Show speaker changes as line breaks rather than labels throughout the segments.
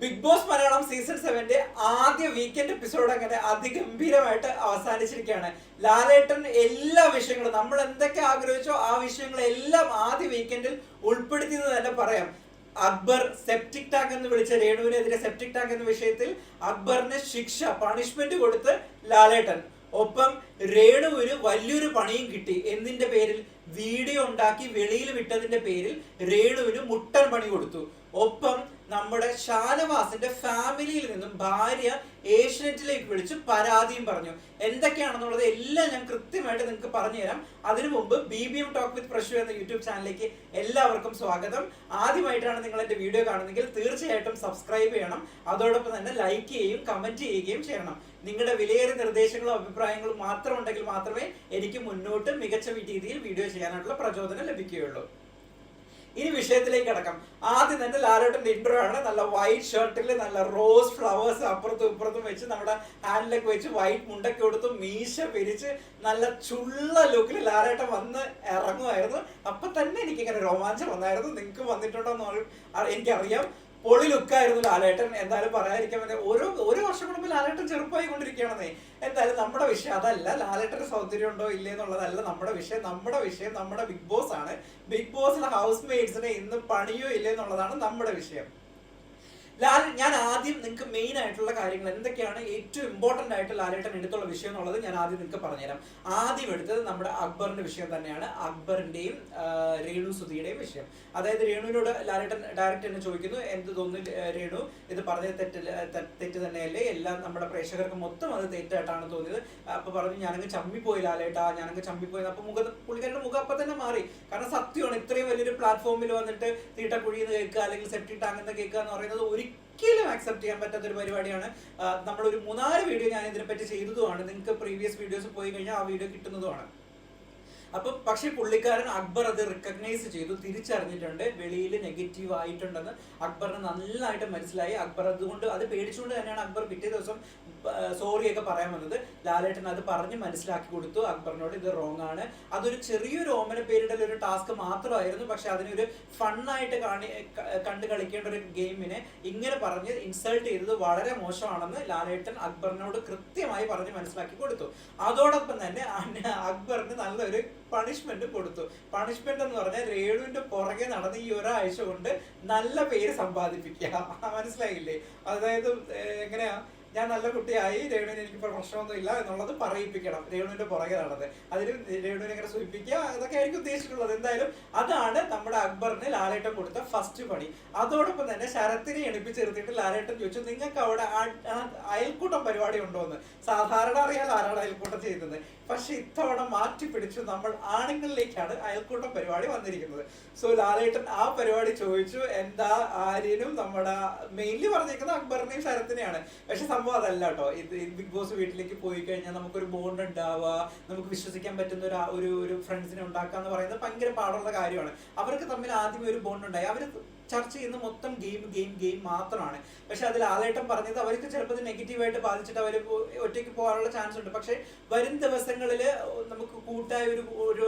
Big boss Malayalam season 7 ആദ്യ weekend episode അങ്ങനെ അതിഗംഭീരമായിട്ട് അവസാനിച്ചിരിക്കുകയാണ്. ലാലേട്ടൻ എല്ലാ വിഷയങ്ങളും നമ്മൾ എന്തൊക്കെ ആഗ്രഹിച്ചോ ആ വിഷയങ്ങളെല്ലാം ആദ്യ വീക്കെൻഡിൽ ഉൾപ്പെടുത്തിയെന്ന് തന്നെ പറയാം. അക്ബർ സെപ്റ്റിക് ടാങ്ക് എന്ന് വിളിച്ച രേണുവിനെതിരെ സെപ്റ്റിക് ടാങ്ക് എന്ന വിഷയത്തിൽ അക്ബറിന് ശിക്ഷ പണിഷ്മെന്റ് കൊടുത്ത് ലാലേട്ടൻ. ഒപ്പം രേണുവിന് വലിയൊരു പണിയും കിട്ടി. എന്തിന്റെ പേരിൽ? വീഡിയോ ഉണ്ടാക്കി വെളിയിൽ വിട്ടതിന്റെ പേരിൽ രേണുവിന് മുട്ടൻ പണി കൊടുത്തു. ഒപ്പം നമ്മുടെ ഷാനവാസിന്റെ ഫാമിലിയിൽ നിന്നും ഭാര്യ ഏഷ്യനെറ്റിലേക്ക് വിളിച്ച് പരാതിയും പറഞ്ഞു. എന്തൊക്കെയാണെന്നുള്ളത് എല്ലാം ഞാൻ കൃത്യമായിട്ട് നിങ്ങൾക്ക് പറഞ്ഞുതരാം. അതിനു മുമ്പ് BBM ടോക്ക് വിത്ത് പ്രശു എന്ന യൂട്യൂബ് ചാനലിലേക്ക് എല്ലാവർക്കും സ്വാഗതം. ആദ്യമായിട്ടാണ് നിങ്ങൾ എന്റെ വീഡിയോ കാണുന്നതെങ്കിൽ തീർച്ചയായിട്ടും സബ്സ്ക്രൈബ് ചെയ്യണം. അതോടൊപ്പം തന്നെ ലൈക്ക് ചെയ്യുകയും കമന്റ് ചെയ്യുകയും ചെയ്യണം. നിങ്ങളുടെ വിലയേറിയ നിർദ്ദേശങ്ങളും അഭിപ്രായങ്ങളും മാത്രം ഉണ്ടെങ്കിൽ മാത്രമേ എനിക്ക് മുന്നോട്ട് മികച്ച രീതിയിൽ വീഡിയോ ചെയ്യാനുള്ള പ്രചോദനം ലഭിക്കുകയുള്ളൂ. ഇനി വിഷയത്തിലേക്ക് കിടക്കാം. ആദ്യം തന്നെ ലാലേട്ടന്റെ ഇൻട്രോ ആണ്. നല്ല വൈറ്റ് ഷർട്ടിൽ നല്ല റോസ് ഫ്ലവേഴ്സ് അപ്പുറത്തും ഇപ്പുറത്തും വെച്ച് നമ്മുടെ ഹാൻഡിലൊക്കെ വെച്ച് വൈറ്റ് മുണ്ടൊക്കെ കൊടുത്ത് മീശ പിരിച്ച് നല്ല ചുള്ള ലുക്കിൽ ലാലേട്ടൻ വന്ന് ഇറങ്ങുമായിരുന്നു. അപ്പൊ തന്നെ എനിക്കിങ്ങനെ രോമാഞ്ചം വന്നായിരുന്നു. നിങ്ങൾക്ക് വന്നിട്ടുണ്ടോ എന്ന് എനിക്കറിയാം. പൊളി ലുക്കായിരുന്നു ലാലേട്ടൻ. എന്തായാലും പറയാതിരിക്കാൻ പറ്റില്ല. ഓരോ വർഷം കൂടുമ്പോൾ ലാലേട്ടൻ ചെറുപ്പമായി കൊണ്ടിരിക്കുകയാണെന്നേ. എന്തായാലും നമ്മുടെ വിഷയം അതല്ല. ലാലേട്ടന് സൗന്ദര്യം ഉണ്ടോ ഇല്ലേ എന്നുള്ളതല്ല നമ്മുടെ വിഷയം. നമ്മുടെ ബിഗ് ബോസ് ആണ്. ബിഗ് ബോസിലെ ഹൗസ് മെയ്റ്റ്സിനെ ഇന്ന് പണിയോ ഇല്ലേ എന്നുള്ളതാണ് നമ്മുടെ വിഷയം. ഞാൻ ആദ്യം നിങ്ങൾക്ക് മെയിൻ ആയിട്ടുള്ള കാര്യങ്ങൾ എന്തൊക്കെയാണ് ഏറ്റവും ഇമ്പോർട്ടന്റ് ആയിട്ട് ലാലേട്ടൻ എടുത്തുള്ള വിഷയം എന്നുള്ളത് ഞാൻ ആദ്യം നിങ്ങൾക്ക് പറഞ്ഞുതരാം. ആദ്യം എടുത്തത് നമ്മുടെ അക്ബറിന്റെ വിഷയം തന്നെയാണ്. അക്ബറിന്റെയും രേണു സുധിയുടെയും വിഷയം. അതായത് രേണുവിനോട് ലാലേട്ടൻ ഡയറക്റ്റ് തന്നെ ചോദിക്കുന്നു, എന്ത് തോന്നുന്നു രേണു, ഇത് പറഞ്ഞത് തെറ്റ് തന്നെയല്ലേ? എല്ലാം നമ്മുടെ പ്രേക്ഷകർക്ക് മൊത്തം അത് തെറ്റായിട്ടാണ് തോന്നിയത്. അപ്പൊ പറഞ്ഞു, ഞാനങ്ങ് ചമ്മിപ്പോയി ലാലേട്ടാ, ഞാനങ്ങ് ചമ്മിപ്പോയി. അപ്പൊ പുള്ളിക്കാരുടെ മുഖം അപ്പൊ തന്നെ മാറി. കാരണം സത്യമാണ്, ഇത്രയും വലിയൊരു പ്ലാറ്റ്ഫോമിൽ വന്നിട്ട് തീട്ടക്കുഴിന്ന് കേൾക്കുക അല്ലെങ്കിൽ സെപ്റ്റി ടാങ്ക് എന്ന് കേൾക്കുക എന്ന് പറയുന്നത് ഒരിക്കലും അക്സെപ്റ്റ് ചെയ്യാൻ പറ്റാത്ത ഒരു പരിപാടിയാണ്. നമ്മളൊരു 3-4 വീഡിയോ ഞാൻ ഇതിനെപ്പറ്റി ചെയ്തതുമാണ്. നിങ്ങൾക്ക് പ്രീവിയസ് വീഡിയോസ് പോയി കഴിഞ്ഞാൽ ആ വീഡിയോ കിട്ടുന്നതുമാണ്. അപ്പൊ പക്ഷെ പുള്ളിക്കാരൻ അക്ബർ അത് റിക്കഗ്നൈസ് ചെയ്തു, തിരിച്ചറിഞ്ഞിട്ടുണ്ട്. വെളിയിൽ നെഗറ്റീവ് ആയിട്ടുണ്ടെന്ന് അക്ബറിന് നന്നായിട്ട് മനസ്സിലായി. അക്ബർ അതുകൊണ്ട് അത് പേടിച്ചുകൊണ്ട് തന്നെയാണ് അക്ബർ പിറ്റേ ദിവസം സോറിയൊക്കെ പറയാൻ വന്നത്. ലാലേട്ടൻ അത് പറഞ്ഞ് മനസ്സിലാക്കി കൊടുത്തു അക്ബറിനോട്, ഇത് റോങ് ആണ്. അതൊരു ചെറിയൊരു ഓമന പേരിടൽ ഒരു ടാസ്ക് മാത്രമായിരുന്നു. പക്ഷെ അതിനൊരു ഫണ്ണായിട്ട് കണ്ടു കളിക്കേണ്ട ഒരു ഗെയിമിനെ ഇങ്ങനെ പറഞ്ഞ് ഇൻസൾട്ട് ചെയ്തത് വളരെ മോശമാണെന്ന് ലാലേട്ടൻ അക്ബറിനോട് കൃത്യമായി പറഞ്ഞ് മനസ്സിലാക്കി കൊടുത്തു. അതോടൊപ്പം തന്നെ അക്ബറിന് നല്ലൊരു പണിഷ്മെന്റ് കൊടുത്തു. പണിഷ്മെന്റ് എന്ന് പറഞ്ഞാൽ രേണുവിന്റെ പുറകെ നടന്ന് ഈ ഒരാഴ്ച കൊണ്ട് നല്ല പേര് സമ്പാദിപ്പിക്കുക. മനസ്സിലായില്ലേ? അതായത് എങ്ങനെയാ, ഞാൻ നല്ല കുട്ടിയായി, രേണുവിന് എനിക്കിപ്പോൾ പ്രശ്നമൊന്നും ഇല്ല എന്നുള്ളത് പറയിപ്പിക്കണം. രേണുവിന്റെ പുറകെ നടന്നത് അതിൽ രേണുവിനെ ഇങ്ങനെ സൂചിപ്പിക്കുക, അതൊക്കെ ആയിരിക്കും ഉദ്ദേശിച്ചിട്ടുള്ളത്. എന്തായാലും അതാണ് നമ്മുടെ അക്ബറിന് ലാലേട്ടൻ കൊടുത്ത ഫസ്റ്റ് പണി. അതോടൊപ്പം തന്നെ ശരത്തിനെ എണിപ്പിച്ചെടുത്തിട്ട് ലാലേട്ടൻ ചോദിച്ചു, നിങ്ങൾക്ക് അവിടെ അയൽക്കൂട്ടം പരിപാടി ഉണ്ടോ എന്ന്. സാധാരണ അറിയാൻ ആരാണ് അയൽക്കൂട്ടം ചെയ്യുന്നത്, പക്ഷെ ഇത്തവണ മാറ്റി പിടിച്ചു. നമ്മൾ ആണുങ്ങളിലേക്കാണ് അയൽക്കൂട്ടം പരിപാടി വന്നിരിക്കുന്നത്. സോ ലാലേട്ടൻ ആ പരിപാടി ചോദിച്ചു. എന്താ, ആര്യനും നമ്മുടെ മെയിൻലി പറഞ്ഞിരിക്കുന്നത് അക്ബറിനെയും ശരത്തിനെയാണ്. പക്ഷെ സംഭവം അതല്ല കേട്ടോ. ഇത് ബിഗ് ബോസ് വീട്ടിലേക്ക് പോയി കഴിഞ്ഞാൽ നമുക്കൊരു ബോണ്ട് ഉണ്ടാവുക, നമുക്ക് വിശ്വസിക്കാൻ പറ്റുന്ന ഒരു ഫ്രണ്ട്സിനെ ഉണ്ടാക്കുക എന്ന് പറയുന്നത് ഭയങ്കര പാടുള്ള കാര്യമാണ്. അവർക്ക് തമ്മിൽ ആദ്യമേ ഒരു ബോണ്ട് ഉണ്ടായി. അവർ ചർച്ച ചെയ്യുന്ന മൊത്തം ഗെയിം മാത്രമാണ്. പക്ഷെ അതിൽ ലാലേട്ടൻ പറഞ്ഞത് അവർക്ക് ചിലപ്പോൾ നെഗറ്റീവായിട്ട് ബാധിച്ചിട്ട് അവർ ഒറ്റയ്ക്ക് പോകാനുള്ള ചാൻസ് ഉണ്ട്. പക്ഷെ വരും ദിവസങ്ങളിൽ നമുക്ക് കൂട്ടായ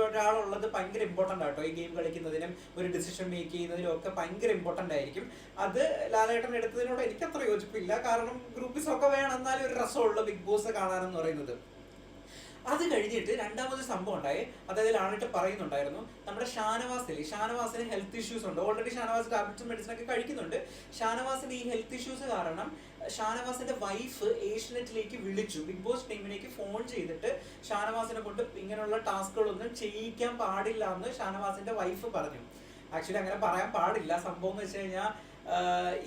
ഒരാളുള്ളത് ഭയങ്കര ഇമ്പോർട്ടൻ്റ് ആട്ടോ. ഈ ഗെയിം കളിക്കുന്നതിനും ഒരു ഡിസിഷൻ മേക്ക് ചെയ്യുന്നതിനും ഒക്കെ ഭയങ്കര ഇമ്പോർട്ടൻ്റ് ആയിരിക്കും. അത് ലാലേട്ടൻ എടുത്തതിനോട് എനിക്കത്ര യോജിപ്പില്ല. കാരണം ഗ്രൂപ്പിസൊക്കെ വേണം, എന്നാലും ഒരു രസമുള്ള ബിഗ് ബോസ് കാണാനെന്ന് പറയുന്നത്. അത് കഴിഞ്ഞിട്ട് രണ്ടാമത് സംഭവം ഉണ്ടായി. അതായത് ലാലേട്ടൻ പറയുന്നുണ്ടായിരുന്നു, നമ്മുടെ ഷാനവാസിന് ഹെൽത്ത് ഇഷ്യൂസ് ഉണ്ട്. ഓൾറെഡി ഷാനവാസ് ടാബ്ലറ്റ്സും മെഡിസിനൊക്കെ കഴിക്കുന്നുണ്ട്. ഷാനവാസിന് ഈ ഹെൽത്ത് ഇഷ്യൂസ് കാരണം ഷാനവാസിന്റെ വൈഫ് ഏഷ്യനെറ്റിലേക്ക് വിളിച്ചു. ബിഗ് ബോസ് ടീമിലേക്ക് ഫോൺ ചെയ്തിട്ട് ഷാനവാസിനെ കൊണ്ട് ഇങ്ങനെയുള്ള ടാസ്കുകളൊന്നും ചെയ്യിക്കാൻ പാടില്ല എന്ന് ഷാനവാസിന്റെ വൈഫ് പറഞ്ഞു. ആക്ച്വലി അങ്ങനെ പറയാൻ പാടില്ല. സംഭവം എന്ന് വെച്ച് കഴിഞ്ഞാൽ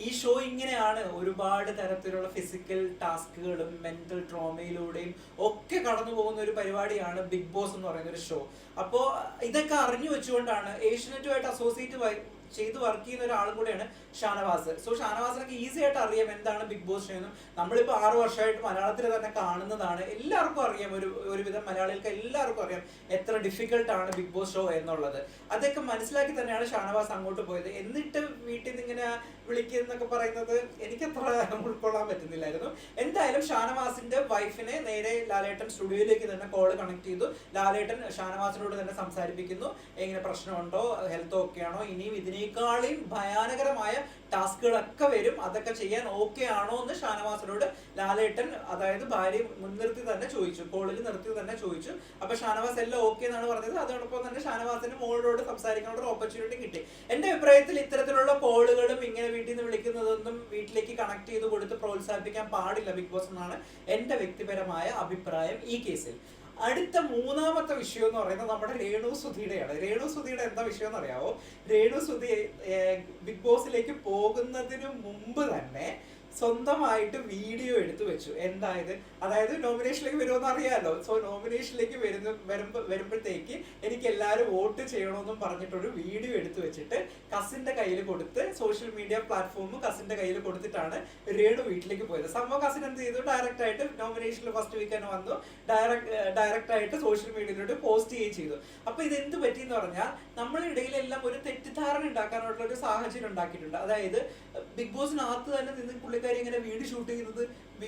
ഈ ഷോ ഇങ്ങനെയാണ്. ഒരുപാട് തരത്തിലുള്ള ഫിസിക്കൽ ടാസ്കുകളും മെന്റൽ ട്രോമയിലൂടെയും ഒക്കെ കടന്നു പോകുന്ന ഒരു പരിപാടിയാണ് ബിഗ് ബോസ് എന്ന് പറയുന്ന ഒരു ഷോ. അപ്പോൾ ഇതൊക്കെ അറിഞ്ഞു വെച്ചുകൊണ്ടാണ് ഏഷ്യനെറ്റുമായിട്ട് അസോസിയേറ്റ് ചെയ്ത് വർക്ക് ചെയ്യുന്ന ഒരാളും കൂടെയാണ് ഷാനവാസ്. സോ ഷാനവാസിനൊക്കെ ഈസി ആയിട്ട് അറിയാം എന്താണ് ബിഗ് ബോസ് ഷോ എന്നും. നമ്മളിപ്പോൾ 6 വർഷമായിട്ട് മലയാളത്തിൽ തന്നെ കാണുന്നതാണ്. എല്ലാവർക്കും അറിയാം, ഒരുവിധം മലയാളികൾക്ക് എല്ലാവർക്കും അറിയാം എത്ര ഡിഫിക്കൽട്ടാണ് ബിഗ് ബോസ് ഷോ എന്നുള്ളത്. അതൊക്കെ മനസ്സിലാക്കി തന്നെയാണ് ഷാനവാസ് അങ്ങോട്ട് പോയത്. എന്നിട്ട് വീട്ടിൽ നിന്ന് ഇങ്ങനെ വിളിക്കുന്നൊക്കെ പറയുന്നത് എനിക്കത്ര ഉൾക്കൊള്ളാൻ പറ്റുന്നില്ലായിരുന്നു. എന്തായാലും ഷാനവാസിന്റെ വൈഫിനെ നേരെ ലാലേട്ടൻ സ്റ്റുഡിയോയിലേക്ക് തന്നെ കോള് കണക്ട് ചെയ്തു. ലാലേട്ടൻ ഷാനവാസിനോട് തന്നെ സംസാരിപ്പിക്കുന്നു, എങ്ങനെ പ്രശ്നമുണ്ടോ, ഹെൽത്ത് ഓക്കെ ആണോ, ഇനിയും ഇതിനെ ഇതിനേക്കാളും ഭയാനകരമായ ടാസ്കുകളൊക്കെ വരും. അതൊക്കെ ചെയ്യാൻ ഓക്കെ ആണോ എന്ന് ഷാനവാസിനോട് ലാലേട്ടൻ, അതായത് ഭാര്യ മുൻനിർത്തി തന്നെ ചോദിച്ചു, കോളിൽ നിർത്തി തന്നെ ചോദിച്ചു. അപ്പൊ ഷാനവാസ് എല്ലാം ഓക്കെ എന്നാണ് പറഞ്ഞത്. അതോടൊപ്പം തന്നെ ഷാനവാസിന് മോളോട് സംസാരിക്കാനുള്ള ഒരു ഓപ്പർച്യൂണിറ്റി കിട്ടി. എന്റെ അഭിപ്രായത്തിൽ ഇത്തരത്തിലുള്ള കോളുകളും ഇങ്ങനെ വീട്ടിൽ നിന്ന് വിളിക്കുന്നതൊന്നും വീട്ടിലേക്ക് കണക്ട് ചെയ്ത് കൊടുത്ത് പ്രോത്സാഹിപ്പിക്കാൻ പാടില്ല ബിഗ് ബോസ് എന്നാണ് എന്റെ വ്യക്തിപരമായ അഭിപ്രായം ഈ കേസിൽ. അടുത്ത മൂന്നാമത്തെ വിഷയം എന്ന് പറയുന്നത് നമ്മുടെ രേണു സുധിയുടെയാണ്. രേണു സുധിയുടെ എന്താ വിഷയം എന്ന് അറിയാവോ? രേണു സുധി ബിഗ് ബോസിലേക്ക് പോകുന്നതിന് മുമ്പ് തന്നെ സ്വന്തമായിട്ട് വീഡിയോ എടുത്തു വെച്ചു. എന്തായത്, അതായത് നോമിനേഷനിലേക്ക് വരുമെന്ന് അറിയാമല്ലോ. സോ നോമിനേഷനിലേക്ക് വരുമ്പോഴത്തേക്ക് എനിക്ക് എല്ലാവരും വോട്ട് ചെയ്യണമെന്നും പറഞ്ഞിട്ടൊരു വീഡിയോ എടുത്തു വെച്ചിട്ട് കസിന്റെ കയ്യിൽ കൊടുത്ത്, സോഷ്യൽ മീഡിയ പ്ലാറ്റ്ഫോം കസിന്റെ കയ്യിൽ കൊടുത്തിട്ടാണ് രേണു വീട്ടിലേക്ക് പോയത്. സംഭവം കസിൻ എന്ത് ചെയ്തു, ഡയറക്റ്റ് ആയിട്ട് നോമിനേഷനിൽ ഫസ്റ്റ് വീക്ക് തന്നെ വന്നു, ഡയറക്റ്റ് ആയിട്ട് സോഷ്യൽ മീഡിയയിലോട്ട് പോസ്റ്റ് ചെയ്യുകയും ചെയ്തു. അപ്പൊ ഇത് എന്ത് പറ്റിയെന്ന് പറഞ്ഞാൽ നമ്മളുടെ ഇടയിലെല്ലാം ഒരു തെറ്റിദ്ധാരണ ഉണ്ടാക്കാനുള്ള ഒരു സാഹചര്യം ഉണ്ടാക്കിയിട്ടുണ്ട്. അതായത് ബിഗ് ബോസിനകത്ത് തന്നെ നിന്ന് പുള്ളിക്കാരി ഇങ്ങനെ വീഡിയോ ഷൂട്ട് ചെയ്യുന്നത്,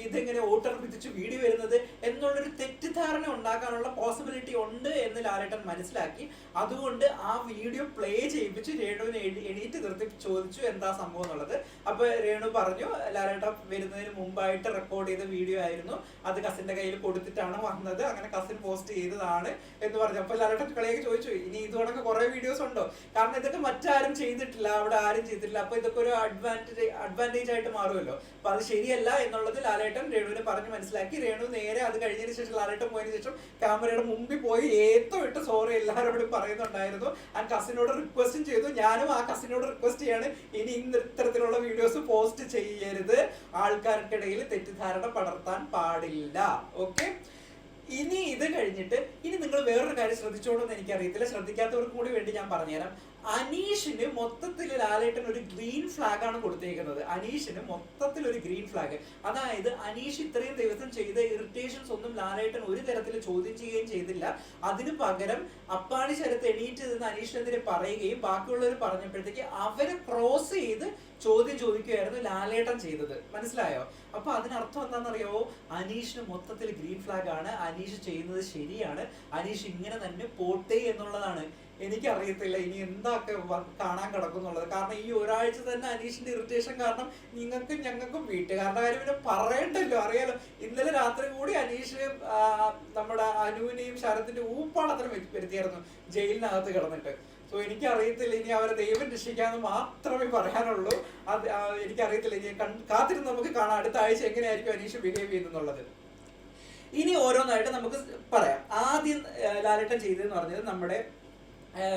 ഇതെങ്ങനെ വോട്ടർപ്പിച്ച് വീഡിയോ വരുന്നത് എന്നുള്ളൊരു തെറ്റിദ്ധാരണ ഉണ്ടാക്കാനുള്ള പോസിബിലിറ്റി ഉണ്ട് എന്ന് ലാലേട്ടൻ മനസ്സിലാക്കി. അതുകൊണ്ട് ആ വീഡിയോ പ്ലേ ചെയ്യിപ്പിച്ച് രേണുവിനെ എണീറ്റ് നിർത്തി ചോദിച്ചു എന്താ സംഭവം എന്നുള്ളത്. അപ്പൊ രേണു പറഞ്ഞു, ലാലേട്ടൻ വരുന്നതിന് മുമ്പായിട്ട് റെക്കോർഡ് ചെയ്ത വീഡിയോ ആയിരുന്നു, അത് കസിന്റെ കയ്യിൽ കൊടുത്തിട്ടാണ് വന്നത്, അങ്ങനെ കസിൻ പോസ്റ്റ് ചെയ്തതാണ് എന്ന് പറഞ്ഞു. അപ്പൊ ലാലേട്ടൻ കളിയൊക്കെ ചോദിച്ചു, ഇനി ഇതുകൊണ്ടൊക്കെ കുറെ വീഡിയോസ് ഉണ്ടോ? കാരണം ഇതൊക്കെ മറ്റാരും ചെയ്തിട്ടില്ല, അവിടെ ആരും ചെയ്തിട്ടില്ല. അപ്പൊ ഇതൊക്കെ ഒരു അഡ്വാൻറ്റേജ് ആയിട്ട് മാറുമല്ലോ. അപ്പൊ അത് ശരിയല്ല എന്നുള്ളത് ലാലേട്ടൻ രേണുവിനെ പറഞ്ഞ് മനസ്സിലാക്കി. രേണു നേരെ അത് കഴിഞ്ഞതിന് ശേഷം, ലാലേട്ടൻ പോയതിനു ശേഷം ക്യാമറയുടെ മുമ്പിൽ പോയി ഇട്ട് സോറി എല്ലാവരോടും പറയുന്നുണ്ടായിരുന്നു. ആ കസിനോട് റിക്വസ്റ്റും ചെയ്തു. ഞാനും ആ കസിനോട് റിക്വസ്റ്റ് ചെയ്യാണ്, ഇനി ഇത്തരത്തിലുള്ള വീഡിയോസ് പോസ്റ്റ് ചെയ്യരുത്, ആൾക്കാർക്കിടയിൽ തെറ്റിദ്ധാരണ പടർത്താൻ പാടില്ല. ഓക്കെ, ഇനി ഇത് കഴിഞ്ഞിട്ട് ഇനി നിങ്ങൾ വേറൊരു കാര്യം ശ്രദ്ധിച്ചോളൂന്ന് എനിക്കറിയത്തില്ല, ശ്രദ്ധിക്കാത്തവർക്ക് കൂടി വേണ്ടി ഞാൻ പറഞ്ഞുതരാം. അനീഷിന് മൊത്തത്തിൽ ലാലേട്ടൻ ഒരു ഗ്രീൻ ഫ്ലാഗ് ആണ് കൊടുത്തേക്കുന്നത്. അനീഷിന് മൊത്തത്തിൽ ഒരു ഗ്രീൻ ഫ്ലാഗ്. അതായത് അനീഷ് ഇത്രയും ദിവസം ചെയ്ത ഇറിറ്റേഷൻസ് ഒന്നും ലാലേട്ടൻ ഒരു തരത്തിൽ ചോദ്യം ചെയ്യുകയും ചെയ്തില്ല. അതിന് പകരം അപ്പാണി ശരത്ത് എണീറ്റ് നിന്ന് അനീഷിനെതിരെ പറയുകയും ബാക്കിയുള്ളവർ പറഞ്ഞപ്പോഴത്തേക്ക് അവരെ ക്രോസ് ചെയ്ത് ചോദ്യം ചോദിക്കുകയായിരുന്നു ലാലേട്ടൻ ചെയ്തത്. മനസ്സിലായോ? അപ്പൊ അതിനർത്ഥം എന്താണെന്നറിയോ? അനീഷിന് മൊത്തത്തിൽ ഗ്രീൻ ഫ്ലാഗ് ആണ്, അനീഷ് ചെയ്യുന്നത് ശരിയാണ്, അനീഷ് ഇങ്ങനെ തന്നെ പോട്ടെ എന്നുള്ളതാണ്. എനിക്കറിയത്തില്ല ഇനി എന്തൊക്കെ കാണാൻ കിടക്കുന്നുള്ളത്. കാരണം ഈ ഒരാഴ്ച തന്നെ അനീഷിന്റെ ഇറിറ്റേഷൻ കാരണം നിങ്ങൾക്കും ഞങ്ങൾക്കും വീട്ടുകാരുടെ കാര്യം പിന്നെ പറയണ്ടല്ലോ, അറിയാലോ. ഇന്നലെ രാത്രി കൂടി അനീഷ് നമ്മുടെ അനുവിനെയും ശരത്തിന്റെ ഊപ്പാടത്തിനും വരുത്തിയായിരുന്നു ജയിലിനകത്ത് കിടന്നിട്ട്. സോ എനിക്കറിയത്തില്ല, ഇനി അവരെ ദൈവം രക്ഷിക്കാന്ന് മാത്രമേ പറയാനുള്ളൂ. അത് എനിക്കറിയത്തില്ല, ഇനി കാത്തിരുന്ന് നമുക്ക് കാണാം അടുത്ത ആഴ്ച എങ്ങനെയായിരിക്കും അനീഷ് ബിഹേവ് ചെയ്യുന്നുള്ളത്. ഇനി ഓരോന്നായിട്ട് നമുക്ക് പറയാം. ആദ്യം ലാലേട്ടൻ ചെയ്തതെന്ന് പറഞ്ഞത് നമ്മുടെ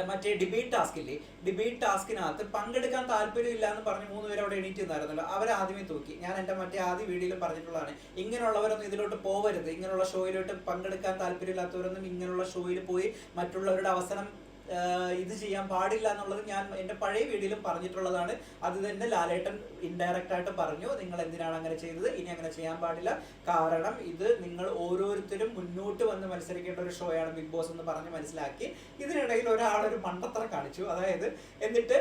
മറ്റേ ഡിബേറ്റ് ടാസ്കില്ലേ, ഡിബേറ്റ് ടാസ്കിനകത്ത് പങ്കെടുക്കാൻ താല്പര്യമില്ല എന്ന് പറഞ്ഞ് 3 പേര് അവിടെ എണീറ്റ് നിന്നായിരുന്നല്ലോ, അവരാദ്യമേ തൂക്കി. ഞാൻ എൻ്റെ മറ്റേ ആദ്യ വീഡിയോയിലും പറഞ്ഞിട്ടുള്ളതാണ്, ഇങ്ങനെയുള്ളവരൊന്നും ഇതിലോട്ട് പോവരുത്, ഇങ്ങനെയുള്ള ഷോയിലോട്ട് പങ്കെടുക്കാൻ താല്പര്യമില്ലാത്തവരൊന്നും ഇങ്ങനെയുള്ള ഷോയിൽ പോയി മറ്റുള്ളവരുടെ അവസരം ഇത് ചെയ്യാൻ പാടില്ല എന്നുള്ളത് ഞാൻ എൻ്റെ പഴയ വീഡിയോയിലും പറഞ്ഞിട്ടുള്ളതാണ്. അത് തന്നെ ലാലേട്ടൻ ഇൻഡയറക്റ്റ് ആയിട്ട് പറഞ്ഞു, നിങ്ങൾ എന്തിനാണ് അങ്ങനെ ചെയ്തത്, ഇനി അങ്ങനെ ചെയ്യാൻ പാടില്ല, കാരണം ഇത് നിങ്ങൾ ഓരോരുത്തരും മുന്നോട്ട് വന്ന് മത്സരിക്കേണ്ട ഒരു ഷോയാണ് ബിഗ് ബോസ് എന്ന് പറഞ്ഞ് മനസ്സിലാക്കി. ഇതിനിടയിൽ ഒരാളൊരു മണ്ടത്തരം കാണിച്ചു. അതായത് എന്നിട്ട്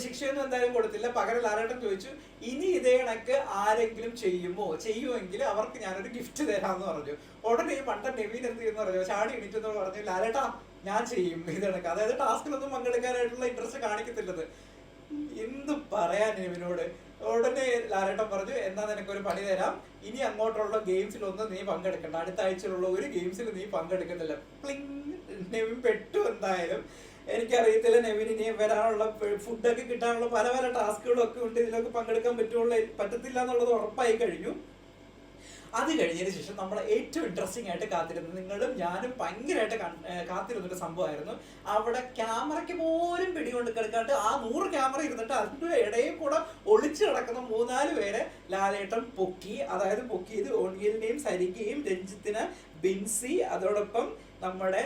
ശിക്ഷയൊന്നും എന്തായാലും കൊടുത്തില്ല. പകരം ലാലേട്ടൻ ചോദിച്ചു, ഇനി ഇതേ കണക്ക് ആരെങ്കിലും ചെയ്യുമെങ്കിൽ അവർക്ക് ഞാനൊരു ഗിഫ്റ്റ് തരാമെന്ന് പറഞ്ഞു. ഉടനെ ഈ മണ്ടൻ നെവീൻ എന്ത് ചെയ്യുന്നു പറഞ്ഞു, ചാടി എണീറ്റെന്ന് പറഞ്ഞു, ലാലേട്ടാ ഞാൻ ചെയ്യും ഇത് കണക്ക്. അതായത് ടാസ്കിലൊന്നും പങ്കെടുക്കാനായിട്ടുള്ള ഇൻട്രസ്റ്റ് കാണിക്കത്തില്ലത്. എന്ത് പറയാൻ നെവിനോട്. ഉടനെ ലാലേട്ടൻ പറഞ്ഞു, എന്നാ നിനക്കൊരു പണി തരാം, ഇനി അങ്ങോട്ടുള്ള ഗെയിംസിലൊന്നും നീ പങ്കെടുക്കണ്ട, അടുത്ത ആഴ്ചയിലുള്ള ഒരു ഗെയിംസിൽ നീ പങ്കെടുക്കുന്നില്ല. പ്ലിങ്, നെവിൻ പെട്ടു. എന്തായാലും എനിക്കറിയത്തില്ല, നെവിൻ ഇനി വരാനുള്ള ഫുഡൊക്കെ കിട്ടാനുള്ള പല പല ടാസ്കുകളും ഒക്കെ ഉണ്ട്, ഇതിലൊക്കെ പങ്കെടുക്കാൻ പറ്റത്തില്ല എന്നുള്ളത് ഉറപ്പായി കഴിഞ്ഞു. അത് കഴിഞ്ഞതിന് ശേഷം നമ്മൾ ഏറ്റവും ഇൻട്രസ്റ്റിംഗ് ആയിട്ട് കാത്തിരുന്നത്, നിങ്ങളും ഞാനും ഭയങ്കരമായിട്ട് കാത്തിരുന്നൊരു സംഭവമായിരുന്നു. അവിടെ ക്യാമറയ്ക്ക് പോലും പിടികൊണ്ട് കിടക്കാണ്ട് ആ 100 ക്യാമറ ഇരുന്നിട്ട് അതിൻ്റെ ഇടയിൽ കൂടെ ഒളിച്ചു കിടക്കുന്ന 3-4 പേരെ ലാലേട്ടൻ പൊക്കി. അതായത് പൊക്കിയത് ഓൺഗിലിനെയും സരികയും രഞ്ജിത്തിനെ ബിൻസി അതോടൊപ്പം നമ്മുടെ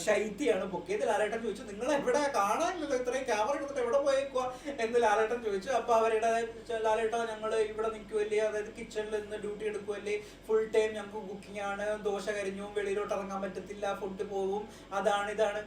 ശൈത്യാണ് പൊക്കിയത്. ലാലേട്ടൻ ചോദിച്ചു, നിങ്ങൾ എവിടെ കാണാനില്ലല്ലോ, ഇത്രയും ക്യാമറ എടുത്തിട്ട് എവിടെ പോയേക്കുക എന്ന് ലാലേട്ടൻ ചോദിച്ചു. അപ്പൊ അവരുടെ ലാലേട്ട ഞങ്ങൾ ഇവിടെ നിൽക്കുമല്ലേ, അതായത് കിച്ചണിൽ നിന്ന് ഡ്യൂട്ടി എടുക്കുമല്ലേ, ഫുൾ ടൈം ഞങ്ങൾക്ക് കുക്കിംഗ് ആണ്, ദോശ കരിഞ്ഞു, വെളിയിലോട്ട് ഇറങ്ങാൻ പറ്റത്തില്ല, ഫുഡ് പോവും, അതാണ് ഇതാണ്.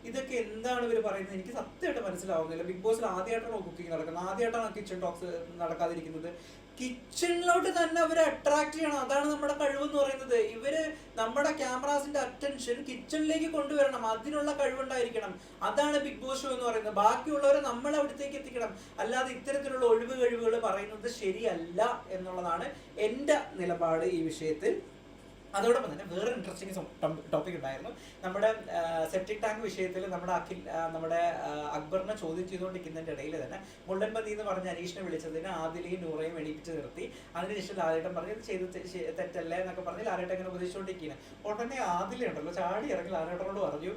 ഇതൊക്കെ എന്താണ് ഇവർ പറയുന്നത് എനിക്ക് സത്യമായിട്ട് മനസ്സിലാവുന്നില്ല. ബിഗ് ബോസിൽ ആദ്യമായിട്ടാണോ കുക്കിംഗ് നടക്കുന്നത്, ആദ്യമായിട്ടാണോ കിച്ചൺ ടോക്സ് നടക്കാതിരിക്കുന്നത്? കിച്ചണിലോട്ട് തന്നെ അവരെ അട്രാക്ട് ചെയ്യണം, അതാണ് നമ്മുടെ കഴിവെന്ന് പറയുന്നത്. ഇവര് നമ്മുടെ ക്യാമറാസിന്റെ അറ്റൻഷൻ കിച്ചണിലേക്ക് കൊണ്ടുവരണം, അതിനുള്ള കഴിവുണ്ടായിരിക്കണം. അതാണ് ബിഗ് ബോസ് ഷോ എന്ന് പറയുന്നത്. ബാക്കിയുള്ളവരെ നമ്മൾ അവിടത്തേക്ക് എത്തിക്കണം, അല്ലാതെ ഇത്തരത്തിലുള്ള ഒഴിവ് കഴിവുകൾ പറയുന്നത് ശരിയല്ല എന്നുള്ളതാണ് എൻ്റെ നിലപാട് ഈ വിഷയത്തിൽ. അതോടൊപ്പം തന്നെ വേറെ ഇൻട്രസ്റ്റിംഗ് ടോപ്പിക് ഉണ്ടായിരുന്നു. നമ്മുടെ സെപ്റ്റിക് ടാങ്ക് വിഷയത്തിൽ നമ്മുടെ അക്ബറിനെ ചോദ്യം ചെയ്തുകൊണ്ടിരിക്കുന്നതിൻ്റെ ഇടയിൽ തന്നെ മുള്ളൻമതി എന്ന് പറഞ്ഞ അനീഷിനെ വിളിച്ചതിന് ആദിലയും നൂറയും എണീപ്പിച്ച് നിർത്തി. അതിനുശേഷം ലാലേട്ടൻ പറഞ്ഞ് ഇത് ചെയ്ത് തെറ്റല്ലേ എന്നൊക്കെ പറഞ്ഞ് ലാലേട്ടൻ ഇങ്ങനെ ഉപദേശിച്ചുകൊണ്ടിരിക്കുകയാണ്. ഉടനെ ആദിലുണ്ടല്ലോ ചാടി ഇറങ്ങി ലാലേട്ടനോട് പറഞ്ഞു,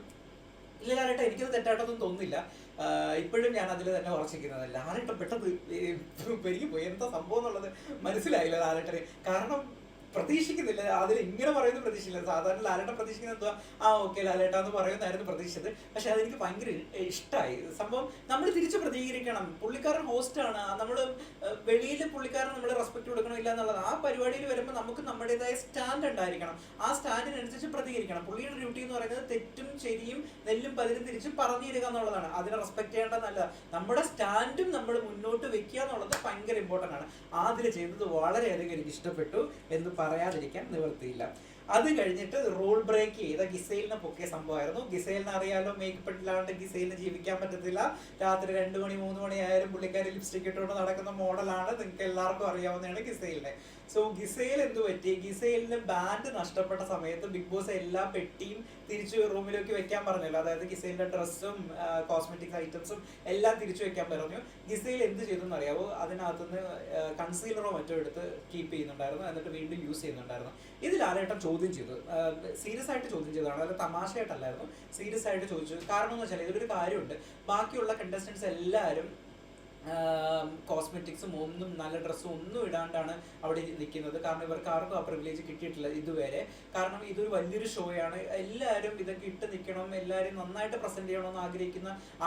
ഇല്ല ലാലേട്ട എനിക്കത് തെറ്റായിട്ടൊന്നും തോന്നുന്നില്ല, ഇപ്പോഴും ഞാൻ അതിൽ തന്നെ ഉറച്ചിരിക്കുന്നത്. ലാലേട്ടൻ പെട്ടെന്ന് പെരുകി പോയി, എന്താ സംഭവം എന്നുള്ളത് മനസ്സിലായില്ല ലാലേട്ടന്. കാരണം പ്രതീക്ഷിക്കുന്നില്ല, അതിൽ ഇങ്ങനെ പറയുന്നത് പ്രതീക്ഷിക്കില്ല. സാധാരണ ലാലേട്ടൻ പ്രതീക്ഷിക്കുന്നത് എന്തുവാ, ഓക്കെ ലാലേട്ട എന്ന് പറയുന്നതായിരുന്നു പ്രതീക്ഷിച്ചത്. പക്ഷെ അതെനിക്ക് ഭയങ്കര ഇഷ്ടമായി സംഭവം. നമ്മൾ തിരിച്ച് പ്രതികരിക്കണം, പുള്ളിക്കാരൻ ഹോസ്റ്റാണ്, നമ്മൾ വെളിയിൽ പുള്ളിക്കാരൻ നമ്മൾ റെസ്പെക്ട് കൊടുക്കണമില്ല എന്നുള്ളത്. ആ പരിപാടിയിൽ വരുമ്പോൾ നമുക്ക് നമ്മുടേതായ സ്റ്റാൻഡ് ഉണ്ടായിരിക്കണം, ആ സ്റ്റാൻഡിനനുസരിച്ച് പ്രതികരിക്കണം. പുള്ളിയുടെ ഡ്യൂട്ടി എന്ന് പറയുന്നത് തെറ്റും ശരിയും നെല്ലും പതിരും തിരിച്ചും പറഞ്ഞിരിക്കുക എന്നുള്ളതാണ്. അതിനെ റെസ്പെക്ട് ചെയ്യേണ്ടതല്ല, നമ്മുടെ സ്റ്റാൻഡും നമ്മൾ മുന്നോട്ട് വെക്കുക എന്നുള്ളത് ഭയങ്കര ഇമ്പോർട്ടൻ്റ് ആണ്. അതിൽ ചെയ്തത് വളരെയധികം എനിക്ക് ഇഷ്ടപ്പെട്ടു എന്ന് പറയാതിരിക്കാൻ നിവൃത്തിയില്ല. അത് കഴിഞ്ഞിട്ട് റൂൾ ബ്രേക്ക് ചെയ്ത ഗിസൈലിനെ പൊക്കിയ സംഭവമായിരുന്നു. ഗിസൈലിനെ അറിയാലോ, മേക്കപ്പ് ഇല്ലാണ്ട് ഗിസൈലിന് ജീവിക്കാൻ പറ്റത്തില്ല. രാത്രി 2 മണി 3 മണി ആയാലും പുള്ളിക്കാരി ലിപ്സ്റ്റിക് ഇട്ടുകൊണ്ട് നടക്കുന്ന മോഡലാണ്, നിങ്ങൾക്ക് എല്ലാവർക്കും അറിയാവുന്നതാണ് ഗിസൈലിനെ. സോ ഗിസൈൽ എന്ത് പറ്റി, ഗിസൈലിന് ബാൻഡ് നഷ്ടപ്പെട്ട സമയത്ത് ബിഗ് ബോസ് എല്ലാ പെട്ടിയും തിരിച്ചു റൂമിലേക്ക് വെക്കാൻ പറഞ്ഞല്ലോ. അതായത് ഗിസൈലിന്റെ ഡ്രസ്സും കോസ്മെറ്റിക്സ് ഐറ്റംസും എല്ലാം തിരിച്ചു വെക്കാൻ പറഞ്ഞു. ഗിസൈൽ എന്ത് ചെയ്തെന്ന് അറിയാവോ, അതിനകത്തുനിന്ന് കൺസീലറോ മറ്റോ എടുത്ത് കീപ്പ് ചെയ്യുന്നുണ്ടായിരുന്നു, എന്നിട്ട് വീണ്ടും യൂസ് ചെയ്യുന്നുണ്ടായിരുന്നു. ഇത് ലാലേട്ടൻ ചോദ്യം ചെയ്തു, സീരിയസ് ആയിട്ട് ചോദ്യം ചെയ്തതാണ്, അതായത് തമാശയായിട്ടല്ലായിരുന്നു, സീരിയസ് ആയിട്ട് ചോദിച്ചു. കാരണം എന്ന് വെച്ചാൽ ഇതിലൊരു കാര്യമുണ്ട്, ബാക്കിയുള്ള കണ്ടസ്റ്റൻസ് എല്ലാവരും കോസ്മെറ്റിക്സും ഒന്നും നല്ല ഡ്രസ്സും ഒന്നും ഇടാണ്ടാണ് അവിടെ നിൽക്കുന്നത്. കാരണം ഇവർക്ക് ആർക്കും ആ പ്രിവിലേജ് കിട്ടിയിട്ടില്ല ഇതുവരെ. കാരണം ഇതൊരു വലിയൊരു ഷോയാണ്, എല്ലാവരും ഇതൊക്കെ ഇട്ട് നിൽക്കണം, എല്ലാവരും നന്നായിട്ട് പ്രസന്റ് ചെയ്യണമെന്ന്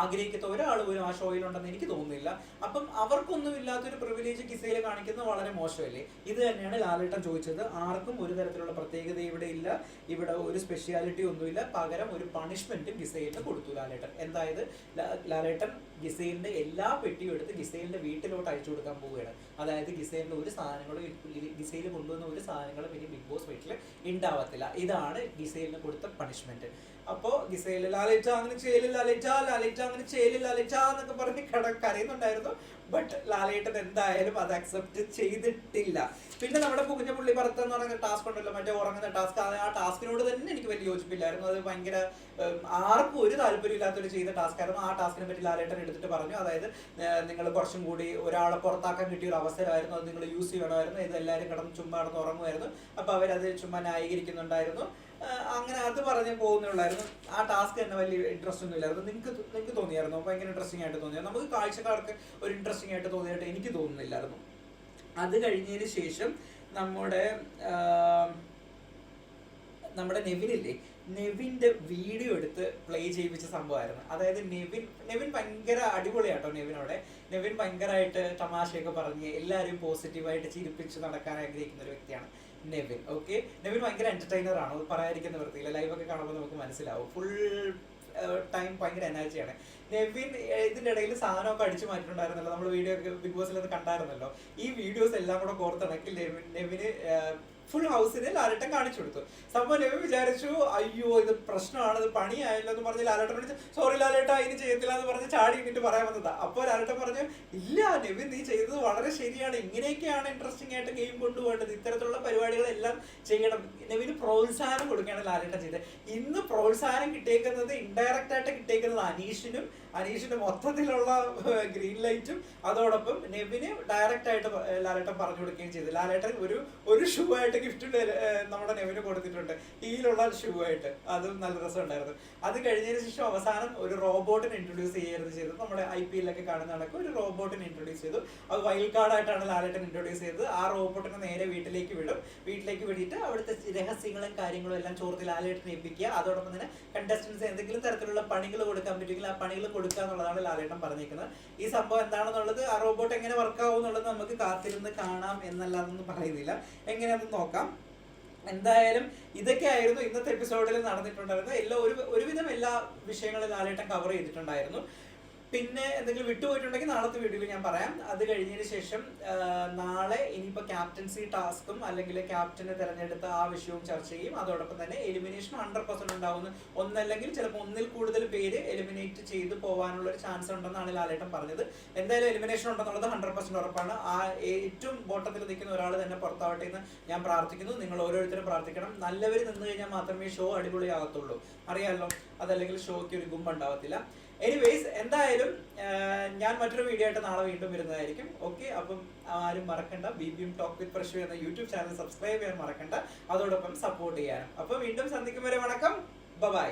ആഗ്രഹിക്കുന്ന ഒരാൾ പോലും ആ ഷോയിലുണ്ടെന്ന് എനിക്ക് തോന്നുന്നില്ല. അപ്പം അവർക്കൊന്നും ഇല്ലാത്തൊരു പ്രിവിലേജ് ഗിസയിൽ കാണിക്കുന്നത് വളരെ മോശമല്ലേ. ഇത് തന്നെയാണ് ലാലേട്ടൻ ചോദിച്ചത്. ആർക്കും ഒരു തരത്തിലുള്ള പ്രത്യേകത ഇവിടെ ഇല്ല, ഇവിടെ ഒരു സ്പെഷ്യാലിറ്റി ഒന്നുമില്ല, പകരം ഒരു പണിഷ്മെന്റും ഗിസൈലിന് കൊടുത്തു ലാലേട്ടൻ. എന്തായത് ലാലേട്ടൻ ഗിസൈലിന്റെ എല്ലാ പെട്ടിയും എടുത്ത് ഗിസൈലിന്റെ വീട്ടിലോട്ട് അയച്ചു കൊടുക്കാൻ പോവുകയാണ്. അതായത് ഗിസൈലിന്റെ ഒരു സാധനങ്ങളും, ഗിസൈൽ കൊണ്ടുവന്ന ഒരു സാധനങ്ങളും ഇനി ബിഗ് ബോസ് വീട്ടിൽ ഉണ്ടാവത്തില്ല. ഇതാണ് ഗിസൈലിന് കൊടുത്ത പണിഷ്മെന്റ്. അപ്പോ ഗിസൈൽ ലാലേറ്റ അങ്ങനെ ചെയ്യലില്ല, ലാലേറ്റ അങ്ങനെ ചെയ്യലില്ല എന്നൊക്കെ പറഞ്ഞ് കരയുന്നുണ്ടായിരുന്നു. ബട്ട് ലാലേട്ടൻ എന്തായാലും അത് അക്സെപ്റ്റ് ചെയ്തിട്ടില്ല. പിന്നെ നമ്മുടെ പുകഞ്ഞ പുള്ളി പറത്ത് എന്ന് പറയുന്ന ടാസ്ക് ഉണ്ടല്ലോ, മറ്റേ ഉറങ്ങുന്ന ടാസ്ക്, ആ ടാസ്കിനോട് തന്നെ എനിക്ക് വലിയ യോജിപ്പില്ലായിരുന്നു. അത് ഭയങ്കര ആർക്കും ഒരു താല്പര്യം ഇല്ലാത്തൊരു ചെയ്ത ടാസ്ക് ആയിരുന്നു. ആ ടാസ്കിനെ പറ്റി ലാലേട്ടൻ എടുത്തിട്ട് പറഞ്ഞു, അതായത് നിങ്ങൾ കുറച്ചും കൂടി ഒരാളെ പുറത്താക്കാൻ കിട്ടിയ ഒരു അവസരമായിരുന്നു, അത് നിങ്ങൾ യൂസ് ചെയ്യണമായിരുന്നു, ഇത് എല്ലാവരും കിടന്ന് ചുമ്മാ കിടന്ന് ഉറങ്ങുമായിരുന്നു, അപ്പോൾ അവരത് ചുമ്മാ ന്യായീകരിക്കുന്നുണ്ടായിരുന്നു. അങ്ങനെ അത് പറഞ്ഞു പോകുന്നുള്ളായിരുന്നു. ആ ടാസ്ക് തന്നെ വലിയ ഇൻട്രസ്റ്റ് ഒന്നും ഇല്ലായിരുന്നു. നിങ്ങൾക്ക് തോന്നിയായിരുന്നു ഭയങ്കര ഇൻട്രസ്റ്റിംഗ് ആയിട്ട് തോന്നിയത്? നമുക്ക് കാഴ്ചക്കാർക്ക് ഒരു ഇൻട്രസ്റ്റിംഗ് ആയിട്ട് തോന്നിയായിട്ട് എനിക്ക് തോന്നുന്നില്ലായിരുന്നു. അത് കഴിഞ്ഞതിന് ശേഷം നമ്മുടെ നെവിനില്ലേ, നെവിൻ്റെ വീഡിയോ എടുത്ത് പ്ലേ ചെയ്യിപ്പിച്ച സംഭവമായിരുന്നു. അതായത് നെവിൻ ഭയങ്കര അടിപൊളിയാട്ടോ. നെവിൻ ഭയങ്കരമായിട്ട് തമാശയൊക്കെ പറഞ്ഞ് എല്ലാവരും പോസിറ്റീവായിട്ട് ചിരിപ്പിച്ച് നടക്കാൻ ആഗ്രഹിക്കുന്ന ഒരു വ്യക്തിയാണ് നെവിൻ. ഓക്കെ, നെവിൻ ഭയങ്കര എന്റർടൈനർ ആണ്, പറയാതിരിക്കുന്ന വൃത്തിയില്ല. ലൈവൊക്കെ കാണുമ്പോൾ നമുക്ക് മനസ്സിലാവും, ഫുൾ ടൈം ഭയങ്കര എനർജിയാണ് നെവിൻ. ഇതിൻ്റെ ഇടയിൽ സാധനമൊക്കെ അടിച്ചു മാറ്റിയിട്ടുണ്ടായിരുന്നല്ലോ, നമ്മൾ വീഡിയോ ബിഗ് ബോസിൽ അത് കണ്ടായിരുന്നല്ലോ. ഈ വീഡിയോസ് എല്ലാം കൂടെ കോർത്തിണക്കി നെവിന് ഫുൾ ഹൗസിന് ലാലേട്ടൻ കാണിച്ചു കൊടുത്തു. സംഭവം നെവിൻ വിചാരിച്ചു, അയ്യോ ഇത് പ്രശ്നമാണ്, ഇത് പണിയായല്ലോ എന്ന് പറഞ്ഞ് ലാലേട്ടൻ വിളിച്ച് സോറി ലാലേട്ട ഇനി ചെയ്യത്തില്ല എന്ന് പറഞ്ഞ് ചാടി ഇങ്ങിട്ട് പറയാൻ വന്നതാ. അപ്പോൾ ലാലേട്ടൻ പറഞ്ഞു, ഇല്ല നെവിൻ നീ ചെയ്തത് വളരെ ശരിയാണ്, ഇങ്ങനെയൊക്കെയാണ് ഇൻട്രസ്റ്റിംഗ് ആയിട്ട് ഗെയിം കൊണ്ടുപോകേണ്ടത്, ഇത്തരത്തിലുള്ള പരിപാടികളെല്ലാം ചെയ്യണം. നെവിന് പ്രോത്സാഹനം കൊടുക്കുകയാണ് ലാലേട്ടൻ ചെയ്തത്. ഇന്ന് പ്രോത്സാഹനം കിട്ടിയേക്കുന്നത് ഇൻഡയറക്റ്റ് ആയിട്ട് കിട്ടിയേക്കുന്നത് അനീഷിന് മൊത്തത്തിലുള്ള ഗ്രീൻ ലൈറ്റും, അതോടൊപ്പം നെവിന് ഡയറക്റ്റ് ആയിട്ട് ലാലേട്ടൻ പറഞ്ഞു കൊടുക്കുകയും ചെയ്തു. ലാലേട്ടൻ ഒരു ഷൂ ആയിട്ട് ഗിഫ്റ്റ് നമ്മുടെ നെവിന് കൊടുത്തിട്ടുണ്ട്, ഹീലുള്ള ഷൂ ആയിട്ട്. അതും നല്ല രസമുണ്ടായിരുന്നു. അത് കഴിഞ്ഞതിന് ശേഷം അവസാനം ഒരു റോബോട്ടിനെ ഇൻട്രൊഡ്യൂസ് ചെയ്യരുത് ചെയ്തത്. നമ്മുടെ IPL ഒക്കെ കാണുന്ന കണക്ക് ഒരു റോബോട്ടിനെ ഇൻട്രൊഡ്യൂസ് ചെയ്തു. അത് വൈൽഡ് കാർഡായിട്ടാണ് ലാലേട്ടൻ ഇൻട്രൊഡ്യൂസ് ചെയ്തത്. ആ റോബോട്ടിനെ നേരെ വീട്ടിലേക്ക് വിടിയിട്ട് അവിടുത്തെ രഹസ്യങ്ങളും കാര്യങ്ങളും എല്ലാം ചോർത്തി ലാലേട്ടനെ ഏൽപ്പിക്കുക. അതോടൊപ്പം തന്നെ കണ്ടസ്റ്റൻസ് എന്തെങ്കിലും തരത്തിലുള്ള പണികൾ കൊടുക്കാൻ പറ്റുമെങ്കിൽ ആ പണികൾ കൊടുക്കുക എന്നുള്ളതാണ് ലാലേട്ടൻ പറഞ്ഞിരിക്കുന്നത്. ഈ സംഭവം എന്താണെന്നുള്ളത്, ആ റോബോട്ട് എങ്ങനെ വർക്കാവും എന്നുള്ളത് നമുക്ക് കാത്തിരുന്ന് കാണാം എന്നല്ലാതൊന്നും പറയുന്നില്ല, എങ്ങനെയാണെന്ന് നോക്കാം. എന്തായാലും ഇതൊക്കെയായിരുന്നു ഇന്നത്തെ എപ്പിസോഡിൽ നടന്നിട്ടുണ്ടായിരുന്നത്. ഒരുവിധം എല്ലാ വിഷയങ്ങളും ലാലേട്ടൻ കവർ ചെയ്തിട്ടുണ്ടായിരുന്നു. പിന്നെ എന്തെങ്കിലും വിട്ടുപോയിട്ടുണ്ടെങ്കിൽ നാളത്തെ വീഡിയോയിൽ ഞാൻ പറയാം. അത് കഴിഞ്ഞതിന് ശേഷം നാളെ ഇനിയിപ്പോൾ ക്യാപ്റ്റൻസി ടാസ്കും അല്ലെങ്കിൽ ക്യാപ്റ്റനെ തിരഞ്ഞെടുത്ത ആ വിഷയവും ചർച്ച ചെയ്യും. അതോടൊപ്പം തന്നെ എലിമിനേഷൻ 100% ഉണ്ടാവുന്ന, ഒന്നല്ലെങ്കിൽ ചിലപ്പോൾ ഒന്നിൽ കൂടുതൽ പേര് എലിമിനേറ്റ് ചെയ്ത് പോകാനുള്ള ഒരു ചാൻസ് ഉണ്ടെന്നാണ് ലാലേട്ടൻ പറഞ്ഞത്. എന്തായാലും എലിമിനേഷൻ ഉണ്ടെന്നുള്ളത് 100% ഉറപ്പാണ്. ആ ഏറ്റവും ബോട്ടത്തിൽ നിൽക്കുന്ന ഒരാൾ തന്നെ പുറത്താവട്ടെ എന്ന് ഞാൻ പ്രാർത്ഥിക്കുന്നു. നിങ്ങൾ ഓരോരുത്തരും പ്രാർത്ഥിക്കണം. നല്ലവർ നിന്ന് കഴിഞ്ഞാൽ മാത്രമേ ഷോ അടിപൊളിയാകത്തുള്ളൂ, അറിയാമല്ലോ. അതല്ലെങ്കിൽ ഷോയ്ക്ക് ഒരു ഗുമ്പുണ്ടാവത്തില്ല. എനിവേസ്, എന്തായാലും ഞാൻ മറ്റൊരു വീഡിയോ ആയിട്ട് നാളെ വീണ്ടും വരുന്നതായിരിക്കും. ഓക്കെ, അപ്പം ആരും മറക്കണ്ട BBM ടോക്ക് വിത്ത് പ്രശ്വ എന്ന യൂട്യൂബ് ചാനൽ സബ്സ്ക്രൈബ് ചെയ്യാൻ മറക്കണ്ട. അതോടൊപ്പം സപ്പോർട്ട് ചെയ്യാനും. അപ്പം വീണ്ടും സന്ധിക്കും വരെ വണക്കം. ബൈ.